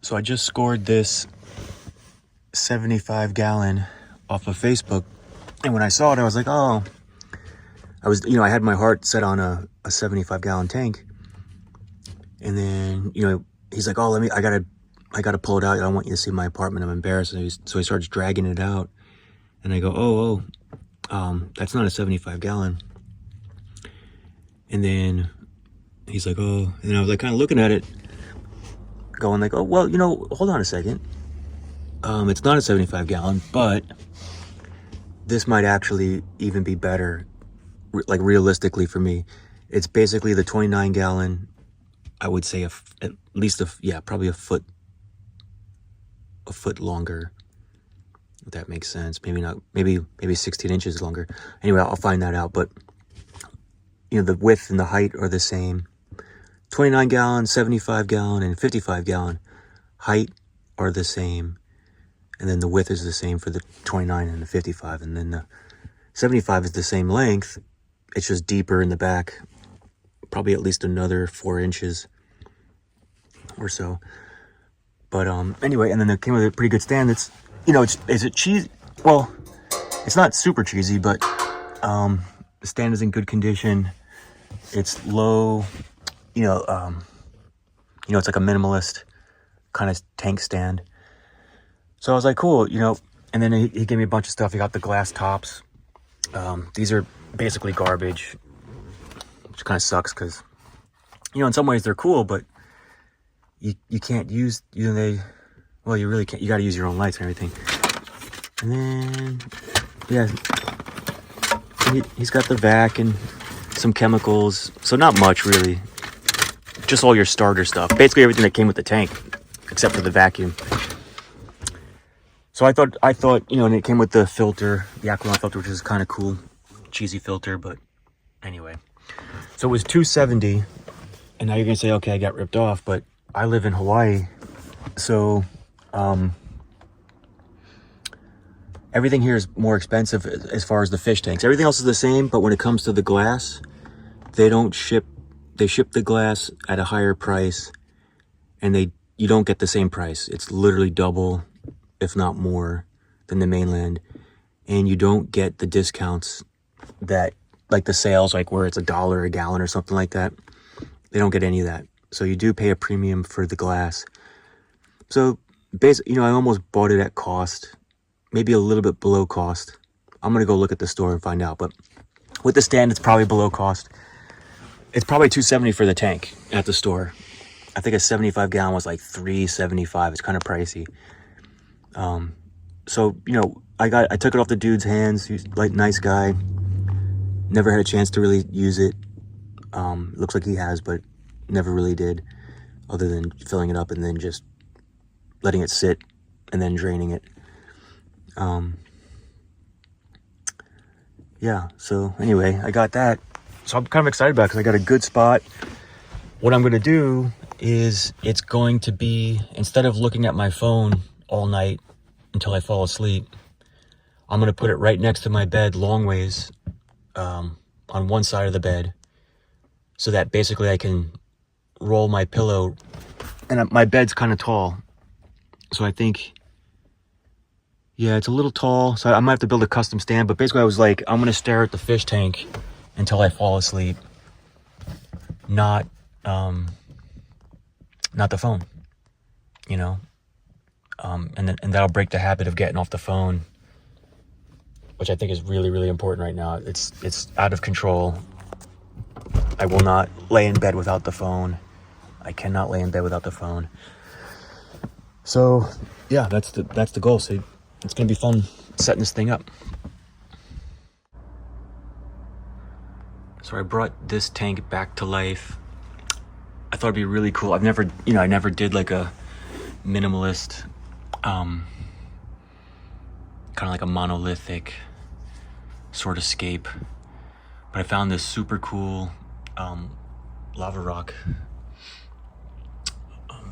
So I just scored this 75 gallon off of Facebook. And when I saw it, I was like, oh, I had my heart set on a 75 gallon tank. And then, he's like, oh, I gotta pull it out. I don't want you to see my apartment. I'm embarrassed. So he starts dragging it out. And I go, that's not a 75 gallon. And then he's like, oh, and I was like kind of looking at it, going like, oh, well, hold on a second. It's not a 75 gallon, but this might actually even be better, like realistically for me. It's basically the 29 gallon, I would say at least probably a foot longer. If that makes sense. Maybe not, maybe 16 inches longer. Anyway, I'll find that out, but the width and the height are the same. 29 gallon, 75 gallon, and 55 gallon height are the same. And then the width is the same for the 29 and the 55. And then the 75 is the same length. It's just deeper in the back. Probably at least another 4 inches or so. But anyway, and then it came with a pretty good stand. It's, is it cheesy? Well, it's not super cheesy, but the stand is in good condition. It's low, it's like a minimalist kind of tank stand. So I was like, cool, and then he gave me a bunch of stuff. He got the glass tops. These are basically garbage, which kind of sucks because, in some ways they're cool, but you can't use, you really can't. You got to use your own lights and everything. And then, yeah, he's got the vac and some chemicals. So not much really, just all your starter stuff. Basically everything that came with the tank, except for the vacuum. So I thought, and it came with the filter, the Aquilon filter, which is kind of cool, cheesy filter, but anyway. So it was $270, and now you're gonna say, okay, I got ripped off, but I live in Hawaii, so everything here is more expensive as far as the fish tanks. Everything else is the same, but when it comes to the glass, they ship the glass at a higher price, and you don't get the same price. It's literally double, if not more, than the mainland, and you don't get the discounts that, like the sales, like where it's $1 a gallon or something like that. They don't get any of that. So you do pay a premium for the glass. So basically, I almost bought it at cost, maybe a little bit below cost. I'm gonna go look at the store and find out, but with the stand, it's probably below cost. It's probably $270 for the tank at the store. I think a 75 gallon was like $375. It's kind of pricey. So, I took it off the dude's hands. He's like nice guy. Never had a chance to really use it. Looks like he has, but never really did, other than filling it up and then just letting it sit and then draining it. Yeah, so anyway, I got that. So I'm kind of excited about it because I got a good spot. What I'm going to do is it's going to be, instead of looking at my phone all night until I fall asleep, I'm going to put it right next to my bed long ways on one side of the bed, so that basically I can roll my pillow, and my bed's kind of tall, so I think, yeah, it's a little tall, so I might have to build a custom stand. But basically I was like, I'm going to stare at the fish tank until I fall asleep, not the phone, and that'll break the habit of getting off the phone, which I think is really, really important right now. It's out of control. I will not lay in bed without the phone. I cannot lay in bed without the phone. So yeah, that's the goal. So it's gonna be fun setting this thing up. So I brought this tank back to life. I thought it'd be really cool. I never did like a minimalist, kind of like a monolithic sort of scape. But I found this super cool lava rock.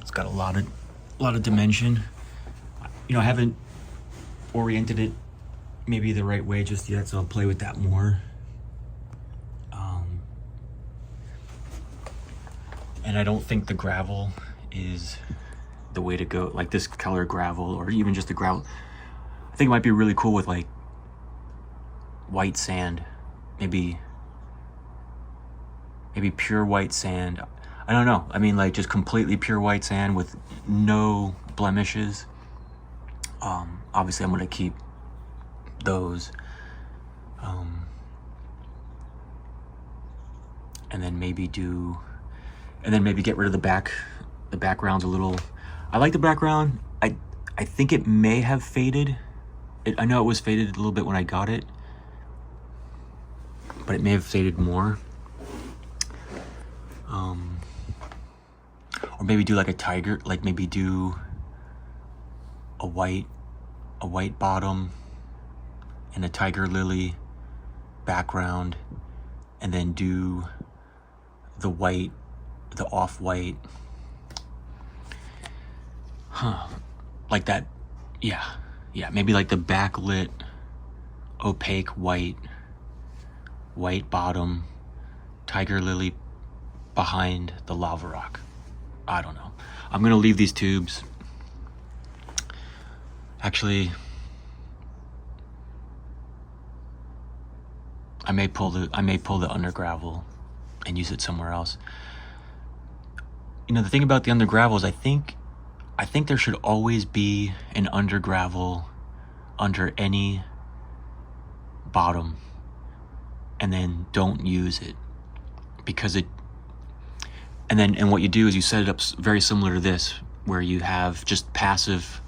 It's got a lot of dimension. I haven't oriented it maybe the right way just yet, so I'll play with that more. And I don't think the gravel is the way to go, like this color gravel, or even just the gravel. I think it might be really cool with like white sand, maybe pure white sand. I don't know. I mean, like just completely pure white sand with no blemishes. Obviously I'm gonna keep those. And then maybe get rid of the back. The background's a little, I like the background. I think it may have faded. I know it was faded a little bit when I got it, but it may have faded more. Or maybe do like a tiger, like maybe do a white bottom and a tiger lily background, and then do the white, the off-white, like that. Yeah, maybe like the backlit opaque white bottom, tiger lily behind the lava rock. I don't know. I'm gonna leave these tubes. Actually, I may pull the under gravel and use it somewhere else. You know, the thing about the under gravel is I think there should always be an under gravel under any bottom, and then don't use it, because it, and what you do is you set it up very similar to this, where you have just passive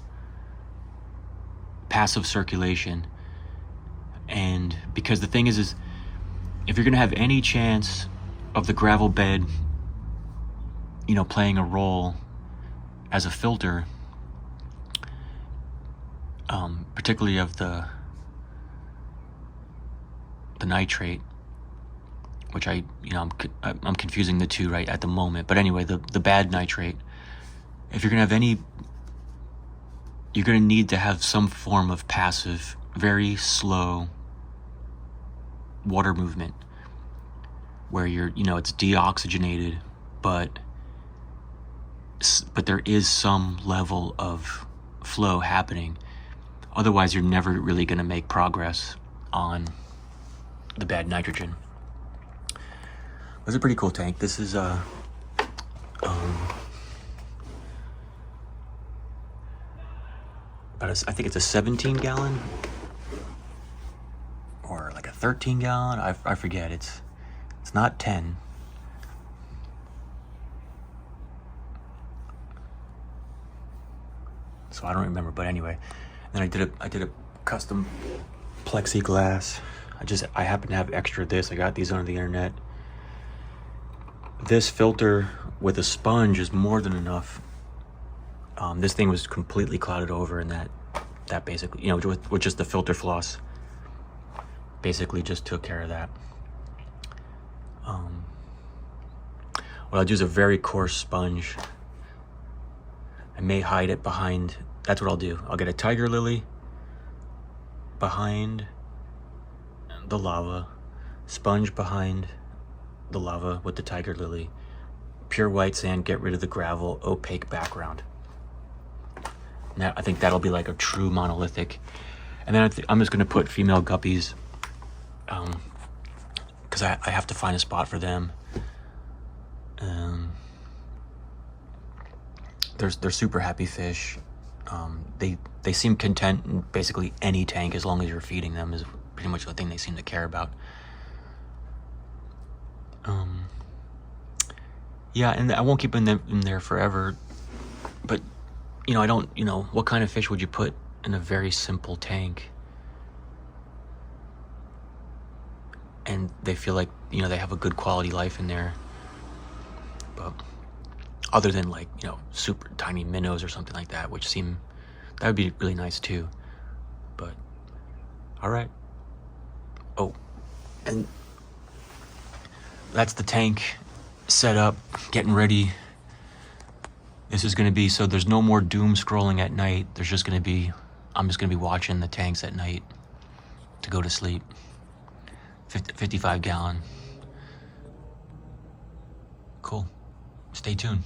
circulation. And because the thing is if you're gonna have any chance of the gravel bed, you know, playing a role as a filter, particularly of the nitrate, which I'm confusing the two right at the moment, but anyway, the bad nitrate, if you're gonna have any, you're gonna need to have some form of passive, very slow water movement, where it's deoxygenated, but there is some level of flow happening. Otherwise, you're never really going to make progress on the bad nitrogen. It's a pretty cool tank. This is I think it's a 17 gallon or like a 13 gallon. I forget. It's not 10. So I don't remember, but anyway. Then I did a custom plexiglass. I happen to have extra of this. I got these on the internet. This filter with a sponge is more than enough. This thing was completely clouded over, and that basically, with just the filter floss, basically just took care of that. What I'll do is a very coarse sponge. I may hide it behind, that's what I'll do. I'll get a tiger lily behind the lava, sponge behind the lava with the tiger lily, pure white sand, get rid of the gravel, opaque background. Now I think that'll be like a true monolithic. And then I'm just gonna put female guppies, because I have to find a spot for them. They're super happy fish. They seem content in basically any tank as long as you're feeding them, is pretty much the thing they seem to care about. Yeah, and I won't keep them in there forever, but I don't, what kind of fish would you put in a very simple tank and they feel like, they have a good quality life in there? But other than like, super tiny minnows or something like that, that would be really nice too. But all right. Oh, and that's the tank set up, getting ready. This is going to be, so there's no more doom scrolling at night. I'm just going to be watching the tanks at night to go to sleep. 55 gallon. Cool. Stay tuned.